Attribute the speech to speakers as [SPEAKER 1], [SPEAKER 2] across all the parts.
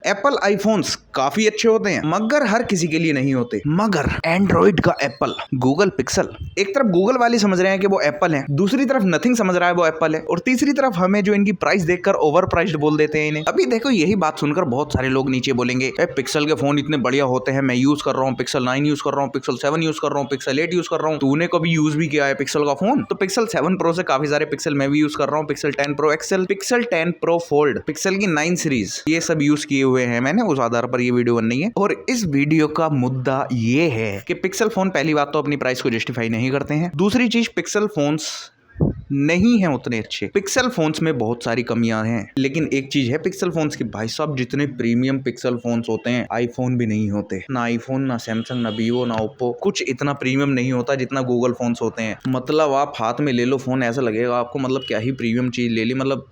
[SPEAKER 1] Apple iPhones काफी अच्छे होते हैं मगर हर किसी के लिए नहीं होते। मगर एंड्रॉइड का एप्पल गूगल पिक्सल, एक तरफ गूगल वाले समझ रहे हैं कि वो एप्पल है, दूसरी तरफ नथिंग समझ रहा है वो एप्पल है, और तीसरी तरफ हमें जो इनकी प्राइस देखकर ओवर प्राइस्ड बोल देते हैं इन्हें। अभी देखो यही बात सुनकर बहुत सारे लोग नीचे बोलेंगे पिक्सल के फोन इतने बढ़िया होते हैं, मैं यूज कर रहा हूँ, पिक्सल 9 यूज कर रहा हूँ, पिक्सल 7 यूज कर रहा हूँ, पिक्सल 8 यूज कर रहा हूँ। तूने कभी यूज भी किया है पिक्सल का फोन? तो पिक्सल 7 प्रो से काफी सारे पिक्सल मैं भी यूज कर रहा हूँ, Pixel 10 Pro XL, Pixel 10 Pro Fold, Pixel की 9 सीरीज, ये सब यूज किए हुए हैं मैंने। उस आधार पर ये वीडियो बन रही है और इस वीडियो का मुद्दा ये है कि पिक्सल फोन पहली बात तो अपनी प्राइस को जस्टिफाई नहीं करते हैं, दूसरी चीज पिक्सल फोन्स नहीं है उतने अच्छे। पिक्सल फोन्स में बहुत सारी कमियां हैं, लेकिन एक चीज है पिक्सल फोन्स की, भाई साहब जितने प्रीमियम पिक्सल फोन्स होते हैं आईफोन भी नहीं होते, ना आईफोन ना सैमसंग ना वीवो ना ओप्पो, कुछ इतना प्रीमियम नहीं होता जितना गूगल फोन्स होते हैं। मतलब आप हाथ में ले लो फोन, ऐसा लगेगा आपको मतलब क्या ही प्रीमियम चीज ले ली, मतलब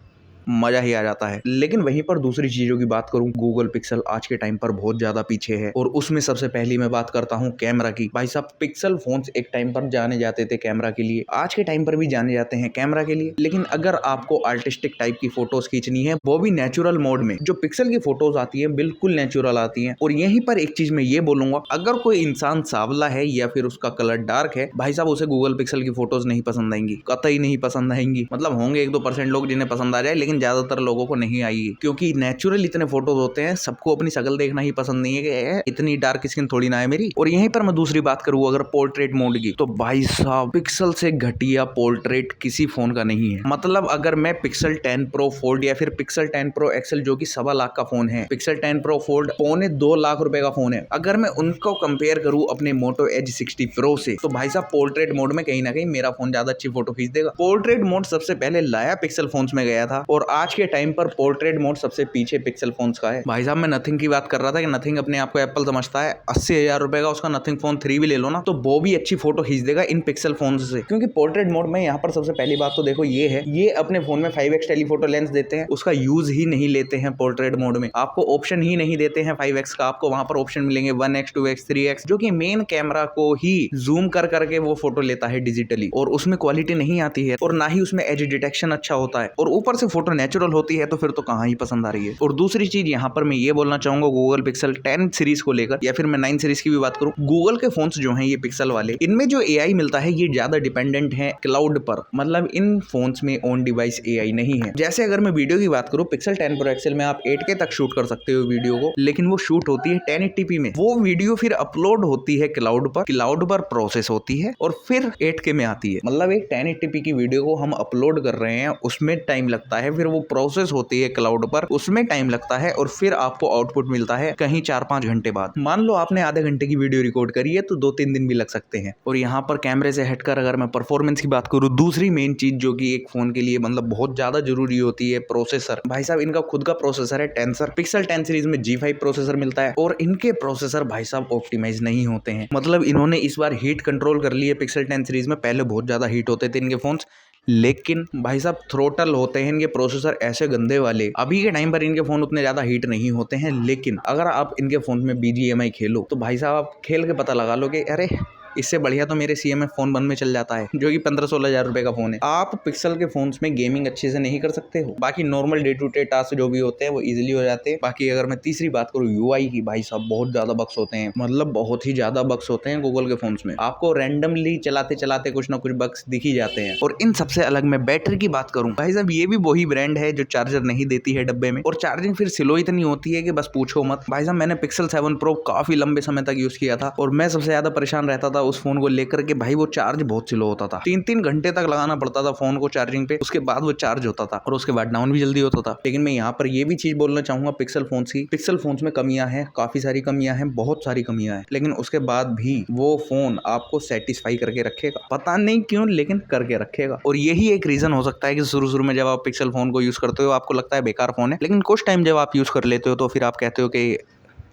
[SPEAKER 1] मजा ही आ जाता है। लेकिन वहीं पर दूसरी चीजों की बात करूं, गूगल पिक्सल आज के टाइम पर बहुत ज्यादा पीछे है और उसमें सबसे पहली मैं बात करता हूं कैमरा की। भाई साहब पिक्सल फोन्स एक टाइम पर जाने जाते थे कैमरा के लिए, आज के टाइम पर भी जाने जाते हैं कैमरा के लिए, लेकिन अगर आपको आर्टिस्टिक टाइप की फोटोज खींचनी है वो भी नेचुरल मोड में, जो पिक्सल की फोटोज आती है बिल्कुल नेचुरल आती है। और यहीं पर एक चीज मैं ये बोलूंगा, अगर कोई इंसान सांवला है या फिर उसका कलर डार्क है, भाई साहब उसे गूगल पिक्सल की फोटोज नहीं पसंद आएंगी, कतई नहीं पसंद आएंगी। मतलब होंगे 1-2% लोग जिन्हें पसंद आ जाए, लेकिन ज्यादातर लोगों को नहीं आएगी, क्योंकि नेचुरल इतने फोटोज होते हैं, सबको अपनी शक्ल देखना ही पसंद नहीं है कि इतनी डार्क स्किन थोड़ी ना है मेरी। और यहीं पर मैं दूसरी बात करूं अगर पोर्ट्रेट मोड की, तो भाई साहब पिक्सल से घटिया पोर्ट्रेट किसी फोन का नहीं है। मतलब अगर मैं पिक्सल 10 प्रो फोल्ड या फिर पिक्सल 10 प्रो एक्सेल जो कि 1.25 लाख का फोन है, पिक्सल 10 प्रो फोल्ड 2.25 लाख रुपए का फोन है, अगर मैं उनको कंपेयर करूं अपने मोटो एज 60 प्रो से, तो भाई साहब पोर्ट्रेट मोड में कहीं ना कहीं मेरा फोन ज्यादा अच्छी फोटो खींच देगा। पोर्ट्रेट मोड सबसे पहले लाया पिक्सल फोन्स में गया था और आज के टाइम पर पोर्ट्रेट मोड सबसे पीछे पिक्सल फोन्स का है। भाई साहब मैं नथिंग की बात कर रहा था कि नथिंग अपने आप को एप्पल समझता है, 80,000 रुपए का उसका नथिंग फोन 3 भी ले लो ना तो वो भी अच्छी फोटो खींच देगा इन पिक्सल फोन से। क्योंकि पोर्ट्रेट मोड में यहाँ पर सबसे पहली बात तो देखो ये है, ये अपने फोन में 5x टेलीफोटो लेंस देते हैं, उसका यूज ही नहीं लेते हैं। पोर्ट्रेट मोड में आपको ऑप्शन ही नहीं देते हैं 5x का, आपको वहां पर ऑप्शन मिलेंगे 1x 2x 3x, जो कि मेन कैमरा को ही जूम कर करके वो फोटो लेता है डिजिटली, और उसमें क्वालिटी नहीं आती है और ना ही उसमें एज डिटेक्शन अच्छा होता है, और ऊपर से फोटो नेचुरल होती है, तो फिर तो कहाँ ही पसंद आ रही है। और दूसरी चीज यहाँ पर मैं ये बोलना चाहूंगा गूगल पिक्सल 10 सीरीज को लेकर, या फिर मैं 9 सीरीज की भी बात करूं, गूगल के फोन्स जो हैं ये पिक्सल वाले, इनमें जो एआई मिलता है ये ज्यादा डिपेंडेंट है क्लाउड पर। मतलब इन फोन्स में ऑन डिवाइस एआई नहीं है। जैसे अगर मैं वीडियो की बात करूं, पिक्सल 10 प्रो एक्सेल में आप 8K तक शूट कर सकते हो वीडियो को, लेकिन वो शूट होती है 1080p में, वो वीडियो फिर अपलोड होती है क्लाउड पर, क्लाउड पर प्रोसेस होती है और फिर 8K में आती है। मतलब एक 1080p की वीडियो को हम अपलोड कर रहे हैं, उसमें टाइम लगता है, फिर वो प्रोसेस होती है क्लाउड पर, उसमें टाइम लगता है, और फिर आपको आउटपुट मिलता है कहीं 4-5 घंटे बाद। मान लो आपने आधे घंटे की वीडियो रिकॉर्ड करी है तो 2-3 दिन भी लग सकते हैं। और यहाँ पर कैमरे से हटकर अगर मैं परफॉर्मेंस की बात करूँ, दूसरी मेन चीज जो कि एक फोन के लिए मतलब बहुत ज्यादा जरूरी होती है, प्रोसेसर। भाई साहब इनका खुद का प्रोसेसर है टेंसर, पिक्सल 10 सीरीज में G5 प्रोसेसर मिलता है, और इनके प्रोसेसर भाई साहब ऑप्टिमाइज नहीं होते हैं। मतलब इन्होंने इस बार हीट कंट्रोल कर ली है पिक्सल 10 सीरीज में, पहले बहुत ज्यादा हीट होते थे इनके फोन्स, लेकिन भाई साहब थ्रोटल होते हैं इनके प्रोसेसर ऐसे गंदे वाले। अभी के टाइम पर इनके फोन उतने ज्यादा हीट नहीं होते हैं, लेकिन अगर आप इनके फोन में BGMI खेलो तो भाई साहब आप खेल के पता लगा लो कि अरे इससे बढ़िया तो मेरे CMF फोन 1 में चल जाता है, जो कि 15-16 हजार रुपए का फोन है। आप पिक्सल के फोन्स में गेमिंग अच्छे से नहीं कर सकते हो, बाकी normal day to day task जो भी होते हैं वो इजीली हो जाते हैं। बाकी अगर मैं तीसरी बात करूँ UI की, भाई साहब बहुत ज्यादा बग्स होते हैं, मतलब बहुत ही ज्यादा बग्स होते हैं गूगल के फोन्स में। आपको रैंडमली चलाते चलाते कुछ ना कुछ बग्स दिख ही जाते हैं। और इन सबसे अलग मैं बैटरी की बात करूँ, भाई साहब ये भी वही ब्रांड है जो चार्जर नहीं देती है डब्बे में, और चार्जिंग फिर स्लो इतनी होती है कि बस पूछो मत। भाई साहब मैंने पिक्सल 7 प्रो काफी लंबे समय तक यूज किया था, और मैं सबसे ज्यादा परेशान रहता था उस फोन को लेकर कि भाई वो चार्ज बहुत स्लो होता था, 3-3 घंटे तक लगाना पड़ता था फोन को चार्जिंग पे, उसके बाद वो चार्ज होता था, और उसके बाद डाउन भी जल्दी होता था। लेकिन मैं यहाँ पर ये भी चीज बोलना चाहूंगा पिक्सल फोन्स की, पिक्सल फोन्स में कमियां हैं, काफी सारी कमियां हैं, बहुत सारी कमियां हैं, लेकिन उसके बाद भी वो फोन आपको सेटिस्फाई करके रखेगा, पता नहीं क्यों लेकिन करके रखेगा। और यही एक रीजन हो सकता है कि शुरू में जब आप पिक्सल फोन को यूज करते हो आपको लगता है बेकार फोन है, लेकिन कुछ टाइम जब आप यूज कर लेते हो तो फिर आप कहते हो कि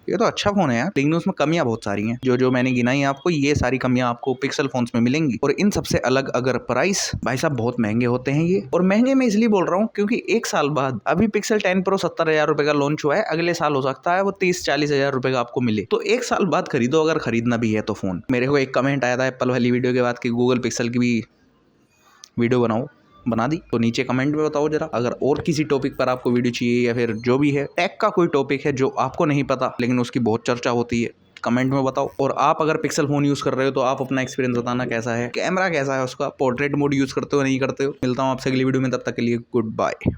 [SPEAKER 1] ये तो अच्छा फोन है यार, लेकिन उसमें कमियां बहुत सारी हैं। जो मैंने गिनाई आपको, ये सारी कमियां आपको पिक्सल फोन्स में मिलेंगी। और इन सबसे अलग अगर प्राइस, भाई साहब बहुत महंगे होते हैं ये, और महंगे मैं इसलिए बोल रहा हूँ क्योंकि 1 साल बाद अभी पिक्सल 10 प्रो 70,000 रुपए का लॉन्च हुआ है, अगले साल हो सकता है वो 30-40 हजार रुपए का आपको मिले, तो 1 साल बाद खरीदो अगर खरीदना भी है तो फोन। मेरे को एक कमेंट आया था एप्पल वाली वीडियो के बाद कि गूगल पिक्सल की भी वीडियो बनाओ, बना दी? तो नीचे कमेंट में बताओ जरा। अगर और किसी टॉपिक पर आपको वीडियो चाहिए या फिर जो भी है टेक का कोई टॉपिक है जो आपको नहीं पता लेकिन उसकी बहुत चर्चा होती है, कमेंट में बताओ। और आप अगर पिक्सल फोन यूज कर रहे हो तो आप अपना एक्सपीरियंस बताना कैसा है, कैमरा कैसा है उसका, पोर्ट्रेट मोड यूज करते हो नहीं करते हो। मिलता हूँ आपसे अगली वीडियो में, तब तक के लिए गुड बाय।